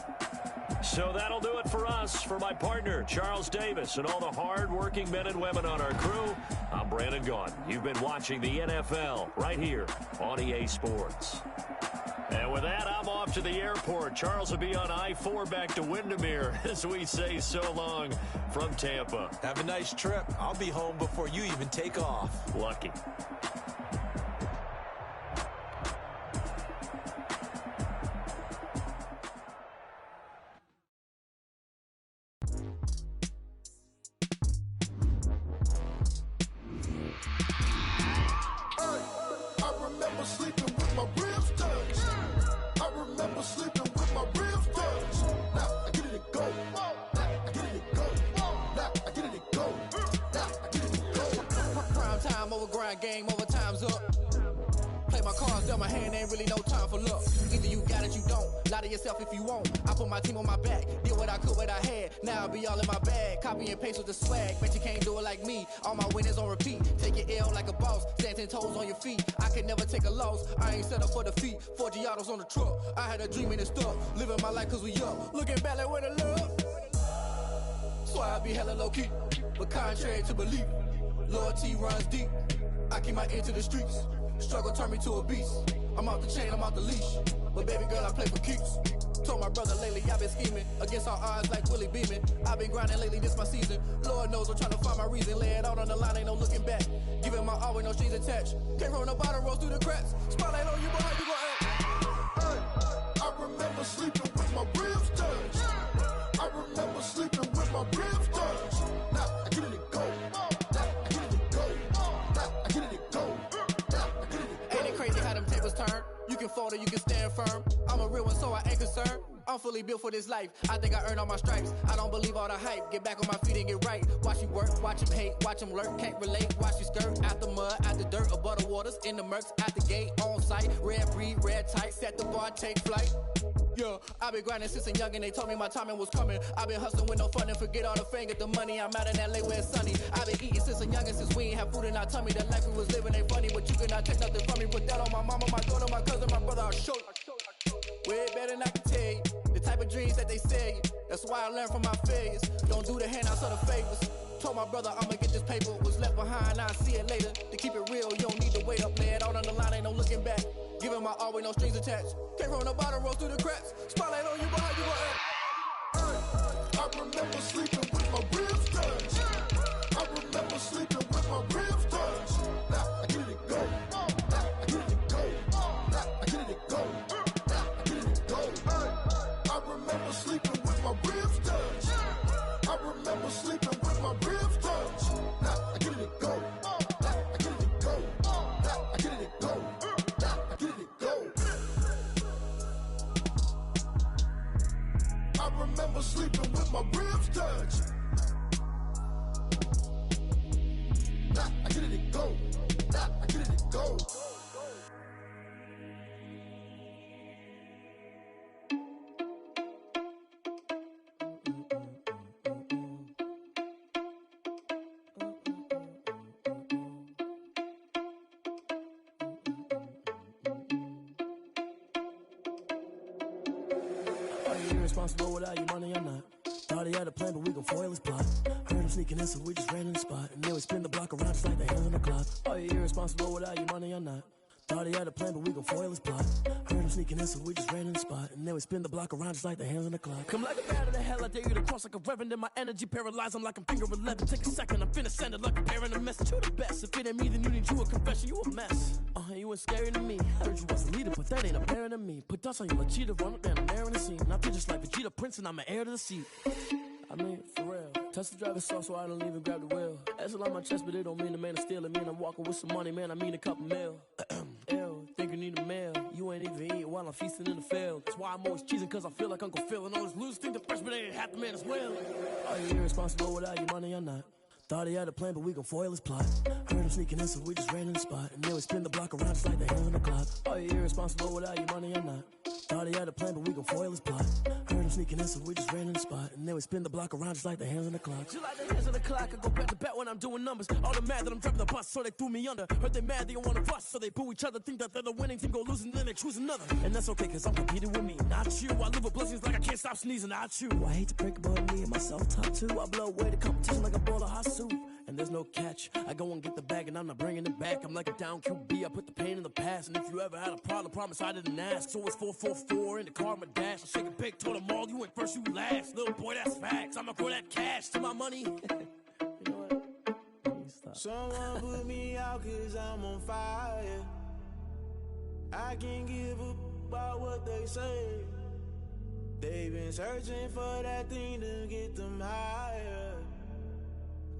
So that'll do it for us. For my partner, Charles Davis, and all the hard-working men and women on our crew, I'm Brandon Gaudin. You've been watching the NFL right here on EA Sports. And with that, I'm off to the airport. Charles will be on I-4 back to Windermere as we say so long from Tampa. Have a nice trip. I'll be home before you even take off. Lucky. Game over, time's up. Play my cards dealt my hand, ain't really no time for luck. Either you got it, you don't. Lie to yourself if you won't. I put my team on my back, did what I could, what I had. Now I'll be all in my bag. Copy and paste with the swag. Bet you can't do it like me. All my winners on repeat. Take your L like a boss. Stand 10 toes on your feet. I can never take a loss. I ain't set up for defeat. 4 Giottos on the truck. I had a dream and it stuck. Living my life cause we up. Looking back like where the love. So I be hella low key. But contrary to belief, loyalty runs deep. I keep my ear to the streets. Struggle turned me to a beast. I'm out the chain, I'm out the leash. But baby girl, I play for keeps. Told my brother lately, I've been scheming. Against all odds like Willie Beeman. I've been grinding lately, this my season. Lord knows I'm trying to find my reason. Lay it out on the line, ain't no looking back. Giving my all with no strings attached. Came from the bottom, rose through the cracks. Spotlight on you, boy, how you gon' act? Hey, I remember sleeping with my ribs touched. I remember sleeping with my ribs touched. Now I get it go. You can fold or you can stand firm. I'm a real one, so I ain't concerned. I'm fully built for this life. I think I earned all my stripes. I don't believe all the hype. Get back on my feet and get right. Watch you work, watch him hate, watch him lurk. Can't relate, watch you skirt. Out the mud, out the dirt, above the waters, in the murks, out the gate, on site. Red breed, red tight, set the bar, take flight. Yeah, I been grinding since a young and they told me my timing was coming. I been hustling with no fun and forget all the fame, get the money. I'm out in LA where it's sunny. I been eating since a young and since we ain't have food in our tummy. The life we was living ain't funny, but you cannot take nothing from me. Put that on my mama, my daughter, my cousin, my brother, I'll show you. Way better than I can tell you. The type of dreams that they sell you. That's why I learned from my failures. Don't do the handouts or the favors. Told my brother I'ma get this paper. Was left behind, I'll see it later. To keep it real, you don't need to wait up. Lay it out on the line, ain't no looking back. Giving my all with no strings attached. Came from the bottom, rose through the cracks. Spotlight on you, boy, how you gon' act? I remember sleeping with my ribs touched. I remember sleeping with my ribs touched. Now I get it go. Now I get it go. Now I get it go. Now I get it go. I remember sleeping with my ribs touched. I remember sleeping with my ribs touched. Now I get it go. Now I get it go. Now I get it go. Now I get it go. I remember sleeping with my ribs touched. Now I get it go. Now I get it go. Irresponsible without your money or not. Thought he had a plan, but we gon' foil his plot. Heard him sneaking in, so we just ran in the spot. And then we spin the block around just like the hands on the clock. Are you irresponsible without your money or not? Thought he had a plan, but we gon' foil his plot. Heard him sneaking in, so we just ran in the spot. And then we spin the block around just like the hands on the clock. Come like a bat of the hell, I dare you to cross like a reverend. In my energy paralyzed, I'm like I'm finger 11. Take a second, I'm finna send it like a parent a message. You the best, if it ain't me, then you need you a confession. You a mess, you ain't scary to me. Heard you was a leader, but that ain't apparent to me. Put dust on you, Vegeta, run up down the air in the scene. And I feel just like Vegeta Prince, and I'm an heir to the seat. I mean, for real. Touch the driver's sauce so I don't even grab the wheel. That's on my chest, but it don't mean the man is stealing. Man, I'm walking with some money, man, I mean a couple mil. Ew, think you need a meal. You ain't even eating while I'm feasting in the field. That's why I'm always cheesing, cause I feel like Uncle Phil. And all those losers think the freshman ain't half the man as well. Are you irresponsible without your money or not? Thought he had a plan, but we gon' foil his plot. Heard him sneaking in, so we just ran in the spot. And then we spin the block around just like the hands on the clock. Are you irresponsible without your money or not? Thought he had a plan, but we gon' foil his plot. Heard him sneaking in, so we just ran in the spot. And then we spin the block around just like the hands on the clock. Just like the hands on the clock, I go back to back when I'm doing numbers. All the mad that I'm driving the bus, so they threw me under. Heard they mad, they don't wanna bust, so they boo each other. Think that they're the winning team, go losing, then they choose another. And that's okay, cause I'm competing with me, not you. I live with blessings like I can't stop sneezing, not you. I hate to break it, but me and myself top two. I blow away the competition like a bowl of hot soup. And and there's no catch. I go and get the bag and I'm not bringing it back. I'm like a down QB, I put the pain in the past. And if you ever had a problem, promise I didn't ask. So it's 444 in the car, my dash. I shake a big, told them all, you went first, you last. Little boy, that's facts. I'ma throw that cash to my money. You know what? Someone put me out cause I'm on fire. I can't give up about what they say. They've been searching for that thing to get them higher.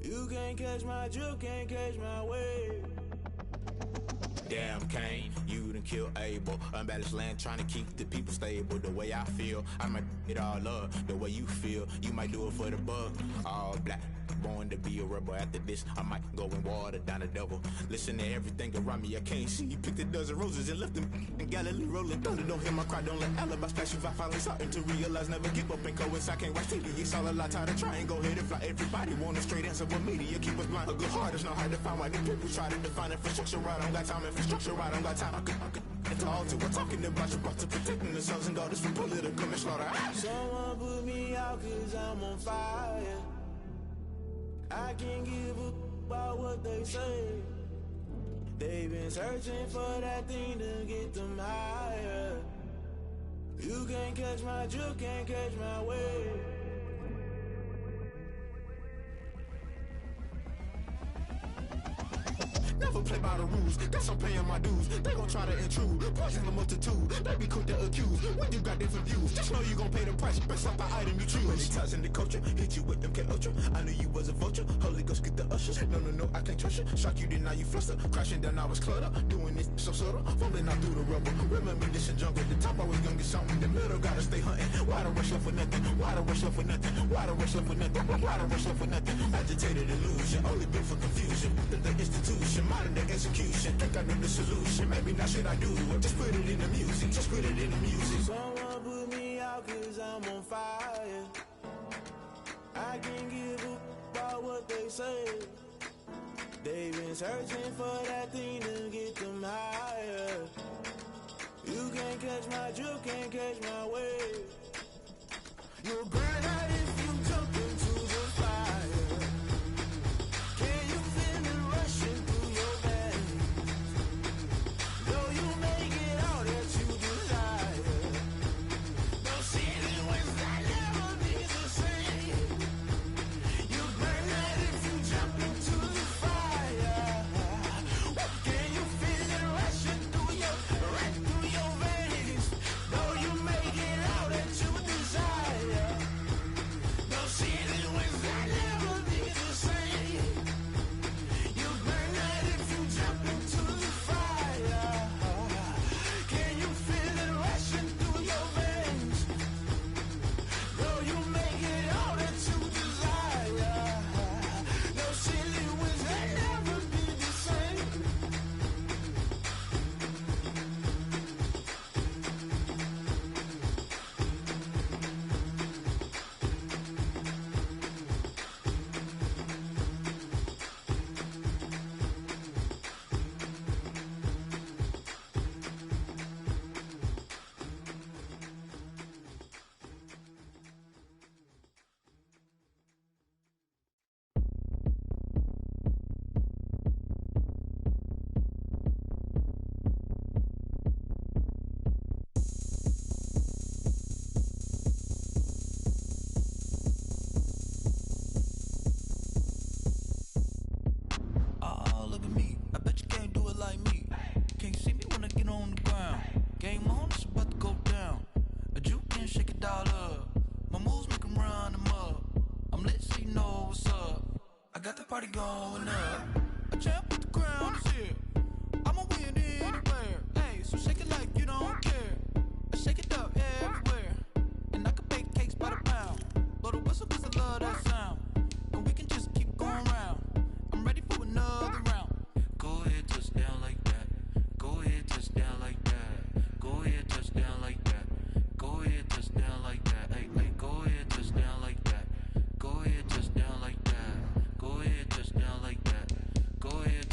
You can't catch my drift, can't catch my wave. Damn, Kane, you done killed Abel. Unbalanced land, trying to keep the people stable. The way I feel, I might it all up. The way you feel, you might do it for the buck. All black, born to be a rebel. After this, I might go and water down the devil. Listen to everything around me, I can't see. Picked a dozen roses and left them in Galilee rolling thunder. Don't hear my cry, don't let alibis pass you. I finally starting to realize, never give up and coincide. Can't watch TV, it's all a lot. Tired of trying, go ahead and fly. Everybody want a straight answer with media. Keep us blind, a good heart is not hard to find. Why the people try to define infrastructure right? I don't got time, infrastructure right, I don't got time. I could it's all to we're talking about you brought to protecting the sons and daughters from political and slaughter. Someone put me out cause I'm on fire. I can't give up about what they say. They've been searching for that thing to get them higher. You can't catch my drift, can't catch my wave. Never play by the rules, guess I'm paying my dues. They gon' try to intrude, poison the multitude. They be quick to accuse, when you got different views. Just know you gon' pay the price, based off the item you choose. Many times in the culture, hit you with them K-Ultra. I knew you was a vulture, Holy Ghost get the ushers. No, I can't trust you. Shock you, then now you fluster. Crashing down, I was cluttered. Doing this so subtle, falling out through the rubble. Remember this in jungle, the top I was young and something. The middle gotta stay hunting. Why the rush left for nothing? Why the rush left for nothing? Why the rush left for nothing? Why the rush left for nothing? Agitated illusion, only built for confusion. The institution, modern day execution. Think I know the solution. Maybe not should I do it? Just put it in the music. Just put it in the music. Someone put me out cause I'm on fire. I can't give up about what they say. They've been searching for that thing to get them higher. You can't catch my drift, can't catch my wave. You'll burn out if you jump into the fire. Can you feel it rushing through your veins? Though you make it all that you desire. No ceiling wins, I never be the same. You burn out if you jump into the fire. Can you feel it rushing through your veins? Though you make it all that you desire. No ceiling wins, I never be the same. You burn out if you jump into the fire. Can you feel it rushing through your veins? Though you make it all that you desire. No ceiling wins, I never be the same. Oh, look at me. I bet you can't do it like me. Can't see me when I get on the ground. Game on, it's about to go down. A juke and shake it all up. My moves make 'em run them up. I'm lit so you know what's up. I got the party going up. A champ with the crown is here. I'ma win anywhere. Hey, so shake it like you don't care. I shake it up everywhere. And I can bake cakes by the pound. Blow the whistle 'cause I love that sound. And we can just keep going round. I'm ready for another round. Go ahead, touch down like that. Go ahead, touch down like that. Go ahead, touch down like that. Go ahead, touch down like that. Hey, go ahead, touch down like that. Go ahead, touch down like that. Go ahead, touch down like that. Go ahead.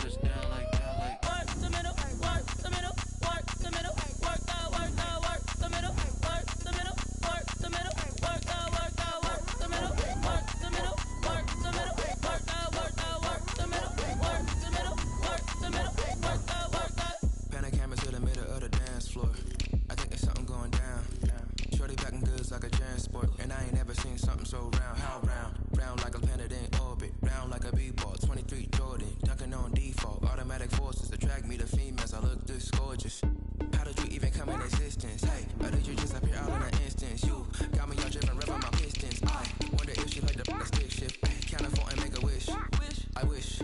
gorgeous. How did you even come in existence? Hey, or did you just appear all in an instance? You got me all driven, revving my pistons. I wonder if she like the stick shift. Count a 4 and make a wish. I wish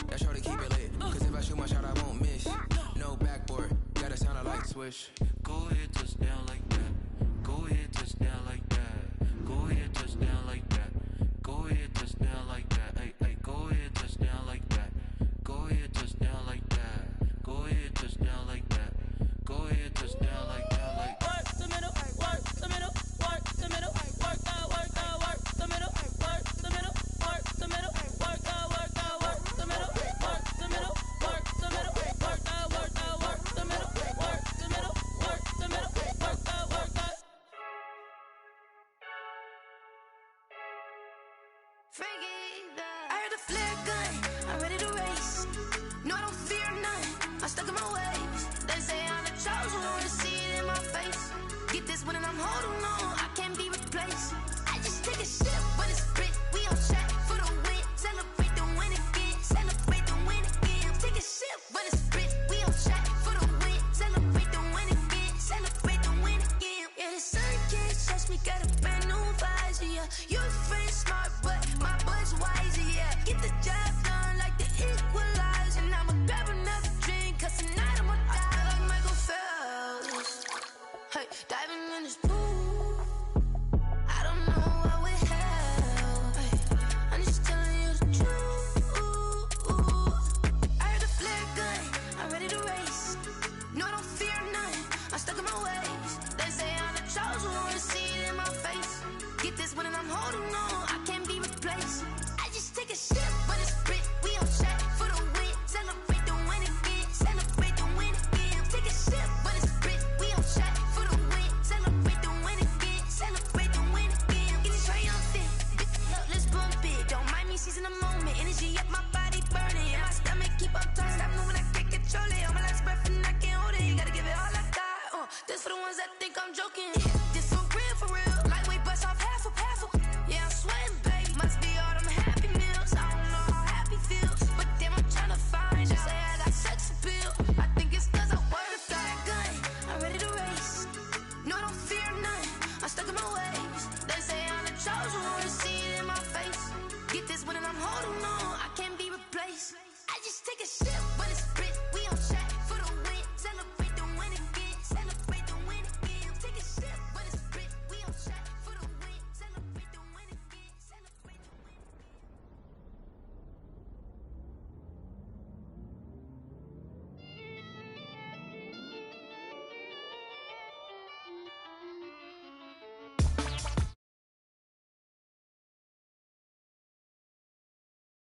that shorty keep it lit. Cause if I shoot my shot, I won't miss. No backboard, gotta sound a light switch.